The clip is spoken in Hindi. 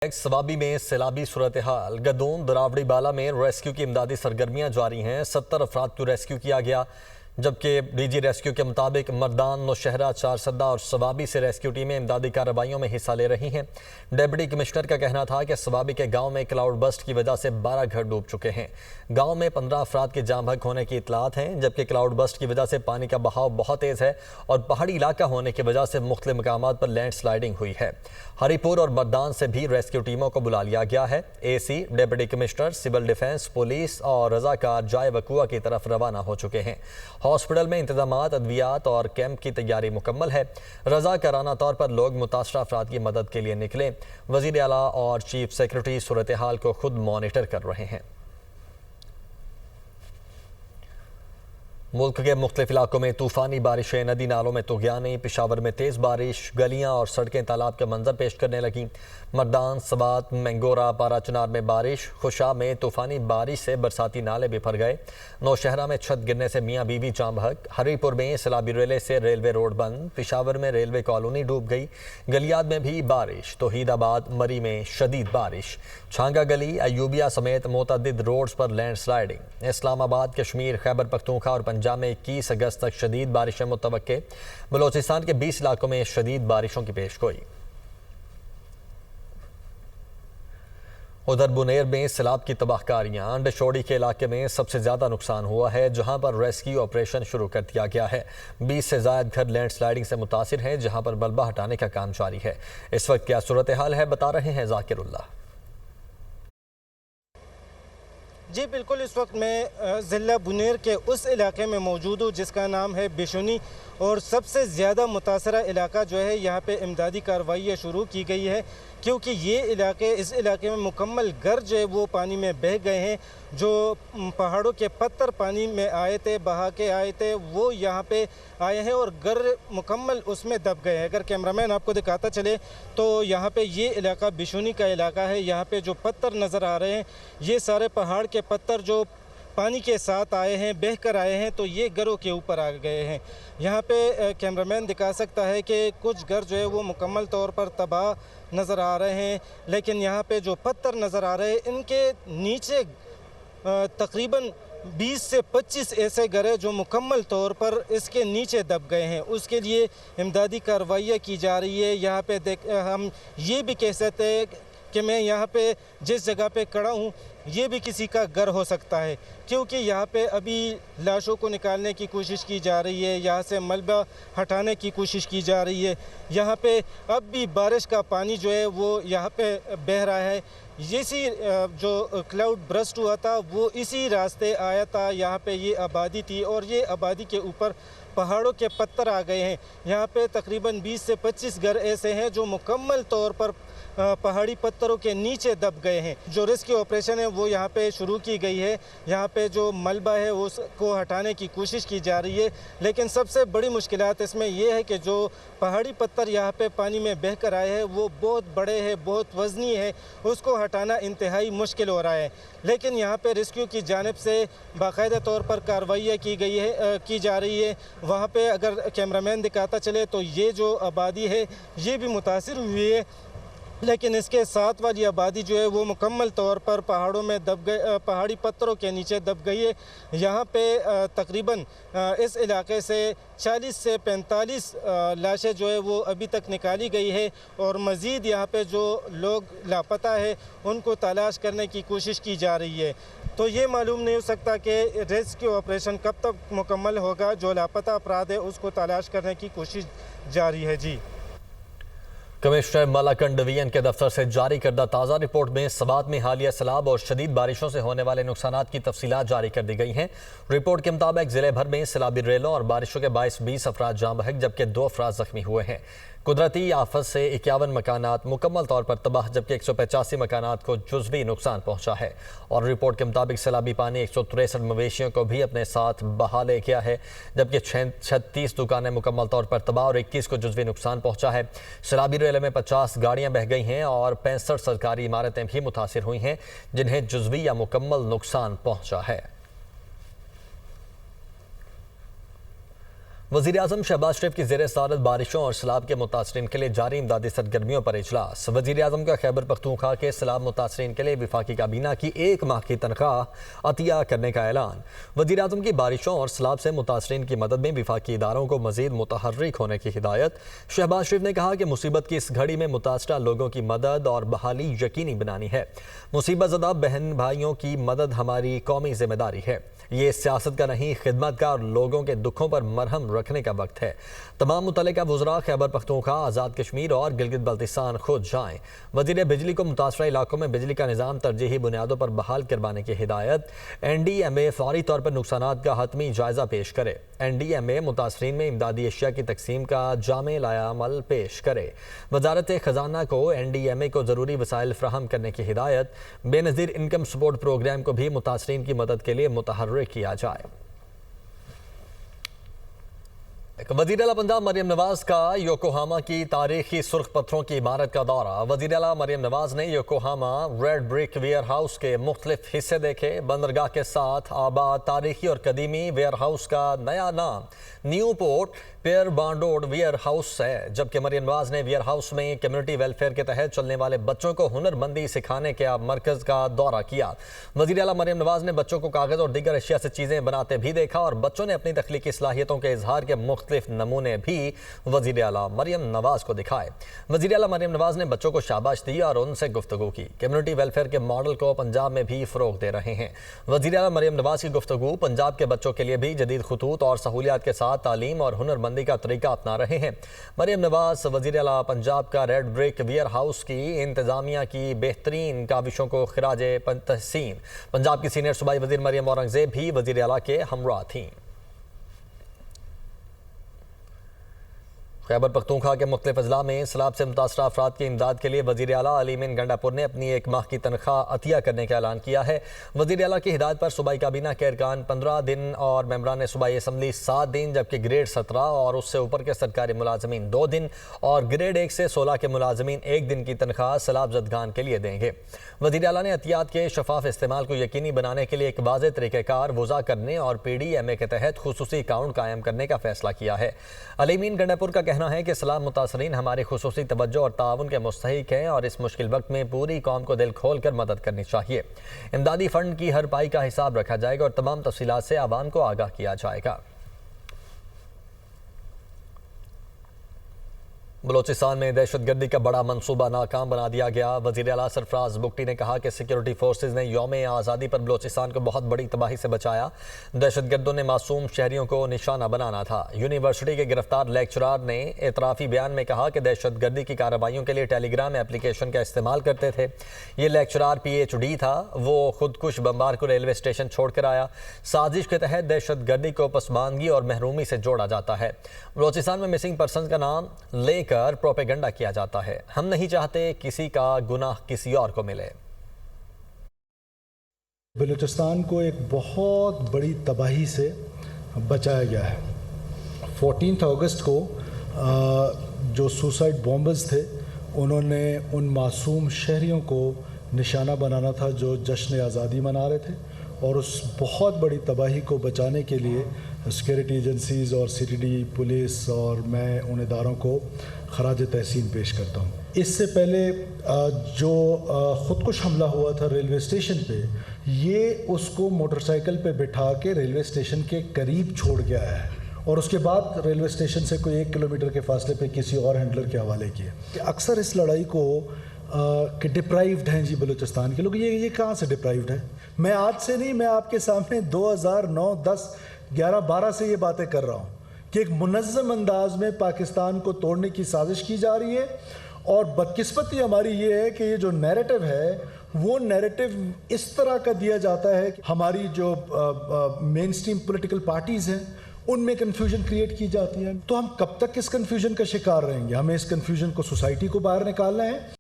सवाबी में सैलाबी सूरत हाल। गदून दरावड़ी बाला में रेस्क्यू की इमदादी सरगर्मियां जारी हैं। 70 अफराद को रेस्क्यू किया गया, जबकि डीजी रेस्क्यू के मुताबिक मर्दान, नौशहरा, चारसदा और सवाबी से रेस्क्यू टीमें इमदादी कार्रवाइयों में हिस्सा ले रही हैं। डिप्टी कमिश्नर का कहना था कि सवाबी के गांव में क्लाउड बस्ट की वजह से 12 घर डूब चुके हैं। गांव में 15 अफराद के जाम बहक होने की इतलात हैं, जबकि क्लाउड बस्ट की वजह से पानी का बहाव बहुत तेज है और पहाड़ी इलाका होने की वजह से मुख्तलिफ मकामात पर लैंड स्लाइडिंग हुई है। हरीपुर और मर्दान से भी रेस्क्यू टीमों को बुला लिया गया है। AC, deputy commissioner, civil defence, police और रजाकार जाए वकुआ की तरफ रवाना हो चुके हैं। हॉस्पिटल में इंतजामात, अद्वियात और कैंप की तैयारी मुकम्मल है। रजाकाराना तौर पर लोग मुतासरा अफराद की मदद के लिए निकले। वज़ीर आला और चीफ सेक्रेटरी सूरत हाल को खुद मॉनिटर कर रहे हैं। मुल्क के मुख्तलिफ इलाकों में तूफ़ानी बारिशें, नदी नालों में तुग़यानी, पेशावर में तेज़ बारिश, गलियाँ और सड़कें तालाब के मंजर पेश करने लगीं। मर्दान, सबात, मैंगोरा, पाराचनार में बारिश, खुशा में तूफ़ानी बारिश से बरसाती नाले बिफर गए। नौशहरा में छत गिरने से मियाँ बीवी जाम बहक। हरीपुर में सैलाबी रेले से रेलवे रोड बंद। पेशावर में रेलवे कॉलोनी डूब गई। गलियात में भी बारिश। तौहीदाबाद, मरी में शदीद बारिश। छांगा गली, अयूबिया समेत मुतअद्दिद रोड्स पर लैंड स्लाइडिंग। इस्लामाबाद, कश्मीर, खैबर पख्तूनख्वा और पंजाब में 21 अगस्त तक शदीद बारिशें मुतवक्के। बलोचिस्तान के 20 इलाकों में शदीद बारिशों की पेशगोई। उधर बुनेर में सैलाब की तबाहकारियां। डशोड़ी के इलाके में सबसे ज्यादा नुकसान हुआ है, जहां पर रेस्क्यू ऑपरेशन शुरू कर दिया गया है। 20 से ज्यादा घर लैंड स्लाइडिंग से मुतासिर हैं, जहां पर मलबा हटाने का काम जारी है। इस वक्त क्या सूरत हाल है, बता रहे हैं जाकिरुल्लाह। जी बिल्कुल, इस वक्त मैं ज़िला बुनेर के उस इलाके में मौजूद हूँ जिसका नाम है बिशुनी, और सबसे ज़्यादा मुतासरा इलाका जो है यहाँ पे इमदादी कार्रवाई शुरू की गई है, क्योंकि इस इलाके में मुकम्मल घर जो है वो पानी में बह गए हैं। जो पहाड़ों के पत्थर पानी में आए थे, बहा के आए थे, वो यहाँ पे आए हैं और घर मुकम्मल उसमें दब गए हैं। अगर कैमरामैन आपको दिखाता चले तो यहाँ पे ये इलाका बिशुनी का इलाका है। यहाँ पे जो पत्थर नज़र आ रहे हैं, ये सारे पहाड़ के पत्थर जो पानी के साथ आए हैं, बह कर आए हैं, तो ये घरों के ऊपर आ गए हैं। यहाँ पे कैमरामैन दिखा सकता है कि कुछ घर जो है वो मुकम्मल तौर पर तबाह नज़र आ रहे हैं, लेकिन यहाँ पे जो पत्थर नज़र आ रहे हैं, इनके नीचे तकरीबन 20 से 25 ऐसे घर हैं जो मुकम्मल तौर पर इसके नीचे दब गए हैं। उसके लिए इमदादी कार्रवाइयाँ की जा रही है। यहाँ पे हम ये भी कह सकते हैं कि मैं यहाँ पे जिस जगह पे खड़ा हूँ, ये भी किसी का घर हो सकता है, क्योंकि यहाँ पे अभी लाशों को निकालने की कोशिश की जा रही है, यहाँ से मलबा हटाने की कोशिश की जा रही है। यहाँ पे अब भी बारिश का पानी जो है वो यहाँ पे बह रहा है। जो क्लाउड बर्स्ट हुआ था वो इसी रास्ते आया था। यहाँ पे ये आबादी थी और ये आबादी के ऊपर पहाड़ों के पत्थर आ गए हैं। यहाँ पे तकरीबन 20 से 25 घर ऐसे हैं जो मुकम्मल तौर पर पहाड़ी पत्थरों के नीचे दब गए हैं। जो रेस्क्यू ऑपरेशन है वो यहाँ पे शुरू की गई है। यहाँ पे जो मलबा है उसको हटाने की कोशिश की जा रही है, लेकिन सबसे बड़ी मुश्किलात इसमें ये है कि जो पहाड़ी पत्थर यहाँ पे पानी में बह कर आए हैं वो बहुत बड़े हैं, बहुत वज़नी है, उसको हटाना इंतहाई मुश्किल हो रहा है। लेकिन यहाँ पे रेस्क्यू की जानिब से बाकायदा तौर पर कार्रवाइयाँ की जा रही है। वहाँ पे अगर कैमरामैन दिखाता चले तो ये जो आबादी है ये भी मुतासिर हुई है, लेकिन इसके साथ वाली आबादी जो है वो मुकम्मल तौर पर पहाड़ों में दब गए, पहाड़ी पत्थरों के नीचे दब गई है। यहाँ पे तकरीबन इस इलाके से 40 से 45 लाशें जो है वो अभी तक निकाली गई है, और मज़ीद यहाँ पे जो लोग लापता है उनको तलाश करने की कोशिश की जा रही है। तो ये मालूम नहीं हो सकता कि रेस्क्यू ऑपरेशन कब तक मुकम्मल होगा। जो लापता अफराद है उसको तलाश करने की कोशिश जारी है। जी, कमिश्नर मलाकंड डिवीजन के दफ्तर से जारी करदा ताज़ा रिपोर्ट में सबात में हालिया सैलाब और शदीद बारिशों से होने वाले नुकसानात की तफसीलात जारी कर दी गई हैं। रिपोर्ट के मुताबिक जिले भर में सैलाबी रेलों और बारिशों के बायस 20 अफराद जाम बहक, जबकि 2 अफराद जख्मी हुए हैं। कुदरती आफत से 51 मकानात मुकम्मल तौर पर तबाह, जबकि 185 मकानात को जुज़वी नुकसान पहुँचा है। और रिपोर्ट के मुताबिक सैलाबी पानी 163 मवेशियों को भी अपने साथ बहा ले गया है, जबकि 36 दुकानें मुकम्मल तौर पर तबाह और 21 को जुज़वी नुकसान पहुँचा है। सैलाबी रेले में 50 गाड़ियाँ बह गई हैं और 65 सरकारी इमारतें भी मुतासिर हुई हैं, जिन्हें जुज़वी या मुकम्मल नुकसान पहुँचा है। वज़ीर आज़म शहबाज शरीफ की ज़ेर सदारत बारिशों और सैलाब के मुतासरीन के लिए जारी इमदादी सरगर्मियों पर इजलास। वज़ीर आज़म का खैबर पख्तूनख्वा के सैलाब मुतासरीन के लिए वफाकी काबीना की 1 माह की तनख्वाह अतिया करने का ऐलान। वज़ीर आज़म की बारिशों और सैलाब से मुतासरीन की मदद में वफाकी इदारों को मज़ीद मुतहर्रिक होने की हिदायत। शहबाज शरीफ ने कहा कि मुसीबत की इस घड़ी में मुतासरा लोगों की मदद और बहाली यकीनी बनानी है। मुसीबत ज़दा बहन भाइयों की मदद हमारी कौमी जिम्मेदारी है। ये सियासत का नहीं, खिदमत का और लोगों के दुखों पर मरहम रखने का वक्त है। तमाम मुतल्लिका वज़रा खैबर पख्तूनख्वा, आज़ाद कश्मीर और गिलगित बल्तिस्तान खुद जाएं। वज़ीर बिजली को मुतासरा इलाकों में बिजली का निज़ाम तरजीही बुनियादों पर बहाल करवाने की हिदायत। NDMA फौरी तौर पर नुकसानात का हतमी जायज़ा पेश करे। NDMA मुतासरीन में इमदादी अशिया की तकसीम का जामे लाया अमल पेश करे। वजारत खजाना को NDMA को ज़रूरी वसाइल फ्राहम करने की हिदायत। बेनज़ीर इनकम सपोर्ट प्रोग्राम को भी मुतासरीन की मदद के लिए मुतहर्रिक किया जाए। वज़ीर आला पंजाब मरियम नवाज का योकोहामा की तारीखी सुर्ख पत्थरों की इमारत का दौरा। वज़ीर आला मरियम नवाज ने Yokohama Red Brick Warehouse के मुख्तलिफ हिस्से देखे। बंदरगाह के साथ आबाद तारीखी और कदीमी वेयर हाउस का नया नाम new port pair bonded warehouse है, जबकि मरियम नवाज ने वेयर हाउस में कम्युनिटी वेलफेयर के तहत चलने वाले बच्चों को हुनरमंदी सिखाने के मरकज़ का दौरा किया। वज़ीर आला मरियम नवाज ने बच्चों को कागज़ और दीगर अशिया से चीज़ें बनाते भी देखा और बच्चों ने अपनी तख्लीकी सलाहियतों के इजहार के मुख्तलिफ नमूने भी वज़ीर आला मरियम नवाज को दिखाए। वज़ीर आला मरियम नवाज ने बच्चों को शाबाश दी और उनसे गुफ्तगू की। कम्युनिटी वेलफेयर के मॉडल को पंजाब में भी फ़रोग़ दे रहे हैं। वज़ीर आला मरियम नवाज की गुफ्तगू पंजाब के बच्चों के लिए भी जदीद खतूत और सहूलियात के साथ तालीम और हुनरमंदी का तरीका अपना रहे हैं। मरियम नवाज वज़ीर आला पंजाब का रेड ब्रिक वेयर हाउस की इंतजामिया की बेहतरीन काविशों को खिराज तहसीन। पंजाब की सीनियर सूबाई वज़ीर मरियम औरंगज़ेब भी वज़ीर आला के हमरा थीं। खैबर पख्तूनख्वा के मुख्तलिफ अजला में सैलाब से मुतासरा अफराद की इमदाद के लिए वज़ीर आला अलीमीन गंडापुर ने अपनी 1 माह की तनख्वाह अतिया करने का ऐलान किया है। वज़ीर आला की हिदायत पर सूबाई काबीना के अरकान 15 दिन और मेंबरान सूबाई असम्बली 7 दिन, जबकि ग्रेड 17 और उससे ऊपर के सरकारी मुलाजमीन 2 दिन और ग्रेड 1 से 16 के मुलाजमीन 1 दिन की तनख्वाह सैलाब ज़दगान के लिए देंगे। वज़ीर आला ने एहतियात के शफाफ इस्तेमाल को यकीनी बनाने के लिए एक वाज़ेह तरीक़ेकार वज़ा करने और PDMA के तहत खुसूसी अकाउंट कायम करने का फैसला किया है। अलीमीन गंडापुर का कहना है कि सैलाब मुतासरीन हमारी खुसूसी तवज्जो और ताउन के मुस्तहिक हैं और इस मुश्किल वक्त में पूरी कौम को दिल खोल कर मदद करनी चाहिए। इमदादी फंड की हर पाई का हिसाब रखा जाएगा और तमाम तफसीलात से आवाम को आगाह किया जाएगा। बलोचिस्तान में दहशतगर्दी का बड़ा मंसूबा नाकाम बना दिया गया। वज़ीर आला सरफराज बुगटी ने कहा कि सिक्योरिटी फोर्सेज ने यौम आज़ादी पर बलोचिस्तान को बहुत बड़ी तबाही से बचाया। दहशतगर्दों ने मासूम शहरियों को निशाना बनाना था। यूनिवर्सिटी के गिरफ्तार लेक्चरार ने एतराफ़ी बयान में कहा कि दहशतगर्दी की कार्रवाइयों के लिए टेलीग्राम एप्लीकेशन का इस्तेमाल करते थे। ये लेक्चरार PhD था। वो खुदकुश बम्बार को रेलवे स्टेशन छोड़ कर आया। साजिश के तहत दहशतगर्दी को पसमानगी और महरूमी से जोड़ा जाता है। बलोचिस्तान में मिसिंग पर्सन का नाम लेकर प्रोपेगेंडा किया जाता है। हम नहीं चाहते किसी का गुनाह किसी और को मिले। बलूचिस्तान को एक बहुत बड़ी तबाही से बचाया गया है। 14 अगस्त को जो सुसाइड बॉम्बर्स थे उन्होंने उन मासूम शहरियों को निशाना बनाना था जो जश्न आज़ादी मना रहे थे, और उस बहुत बड़ी तबाही को बचाने के लिए सिक्योरिटी एजेंसीज़ और CTD पुलिस और मैं उन इदारों को खराज तहसीन पेश करता हूँ। इससे पहले जो ख़ुदकुश हमला हुआ था रेलवे स्टेशन पे, ये उसको मोटरसाइकिल पे बिठा के रेलवे स्टेशन के करीब छोड़ के आया है और उसके बाद रेलवे स्टेशन से कोई 1 किलोमीटर के फासले पे किसी और हैंडलर के हवाले किया। अक्सर इस लड़ाई को कि डिप्राइव्ड हैं जी बलूचिस्तान के लोग, ये कहाँ से डिप्राइव्ड है? मैं आज से नहीं, मैं आपके सामने 2009, 10, 11, 12 से ये बातें कर रहा हूँ कि एक मुनज़्ज़म अंदाज में पाकिस्तान को तोड़ने की साजिश की जा रही है। और बदकिस्मती हमारी ये है कि ये जो नैरेटिव है वो नैरेटिव इस तरह का दिया जाता है कि हमारी जो मेन स्ट्रीम पॉलिटिकल पार्टीज़ हैं उनमें कन्फ्यूजन क्रिएट की जाती है। तो हम कब तक इस कन्फ्यूजन का शिकार रहेंगे? हमें इस कन्फ्यूजन को सोसाइटी को बाहर निकालना है।